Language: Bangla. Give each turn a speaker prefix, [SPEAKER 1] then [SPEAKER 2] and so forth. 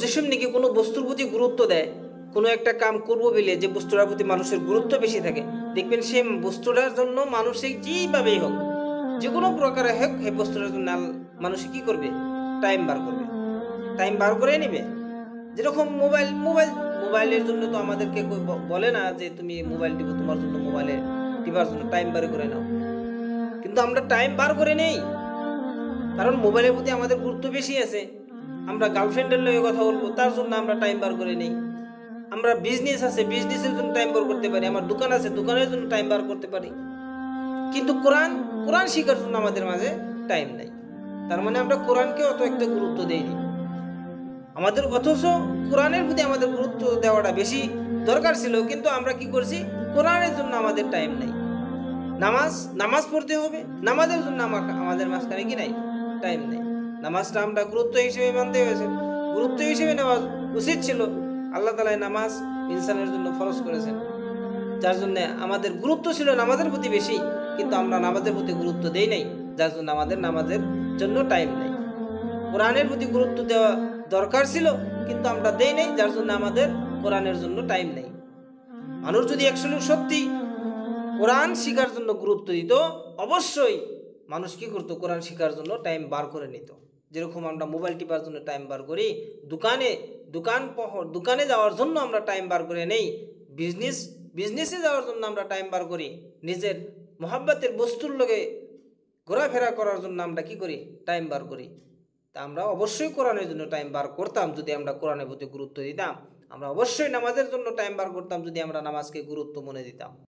[SPEAKER 1] যেসব নাকি কোনো বস্তুর প্রতি গুরুত্ব দেয়, কোনো একটা কাম করবো বলে যে বস্তুটার প্রতি মানুষের গুরুত্ব বেশি থাকে, দেখবেন সে বস্তুটার জন্য মানুষের যেইভাবেই হোক, যে কোনো প্রকারে হোক, সেই বস্তুটার জন্য মানুষে কি করবে, টাইম বার করবে, টাইম বার করে নেবে। যেরকম মোবাইলের জন্য তো আমাদেরকে বলে না যে তুমি মোবাইল টিপো, তোমার জন্য মোবাইলে টিপার জন্য টাইম বার করে নাও, কিন্তু আমরা টাইম বার করে নেই, কারণ মোবাইলের প্রতি আমাদের গুরুত্ব বেশি আছে। আমরা গার্লফ্রেন্ডের লগে কথা বলবো, তার জন্য আমরা টাইম বার করে নেই। আমরা বিজনেস আছে, বিজনেসের জন্য টাইম বার করতে পারি। আমার দোকান আছে, দোকানের জন্য টাইম বার করতে পারি। কিন্তু কোরআন শেখার জন্য আমাদের মাঝে টাইম নাই। তার মানে আমরা কোরআনকে অত একটা গুরুত্ব দেইনি আমাদের, অথচ কোরআনের প্রতি আমাদের গুরুত্ব দেওয়াটা বেশি দরকার ছিল, কিন্তু আমরা কি করছি, কোরআনের জন্য আমাদের টাইম নাই। নামাজ পড়তে হবে, নামাজের জন্য আমাদের মাঝখানে কি নাই, টাইম নেই। নামাজটা আমরা গুরুত্ব হিসেবে মানতে হয়েছে, গুরুত্ব হিসেবে নেওয়া উচিত ছিল। আল্লাহ তাআলা নামাজ ইনসানের জন্য ফরজ করেছেন, যার জন্য আমাদের গুরুত্ব ছিল নামাজের প্রতি বেশি, কিন্তু আমরা নামাজের প্রতি গুরুত্ব দেই নাই, যার জন্য আমাদের নামাজের জন্য টাইম নেই। কোরআনের প্রতি গুরুত্ব দেওয়া দরকার ছিল, কিন্তু আমরা দেই নাই, যার জন্য আমাদের কোরআনের জন্য টাইম নেই। মানুষ যদি একচুয়ালি সত্যি কোরআন শিখার জন্য গুরুত্ব দিত, অবশ্যই মানুষ কি করতো, কোরআন শিখার জন্য টাইম বার করে নিত। যেরকম আমরা মোবাইল টিপার জন্য টাইম বার করি, দোকানে যাওয়ার জন্য আমরা টাইম বার করে নেই, বিজনেসে যাওয়ার জন্য আমরা টাইম বার করি, নিজের মহাব্বতের বস্তুর লগে ঘোরাফেরা করার জন্য আমরা কি করি, টাইম বার করি। তা আমরা অবশ্যই কোরআনের জন্য টাইম বার করতাম যদি আমরা কোরআনের প্রতি গুরুত্ব দিতাম। আমরা অবশ্যই নামাজের জন্য টাইম বার করতাম যদি আমরা নামাজকে গুরুত্ব মনে দিতাম।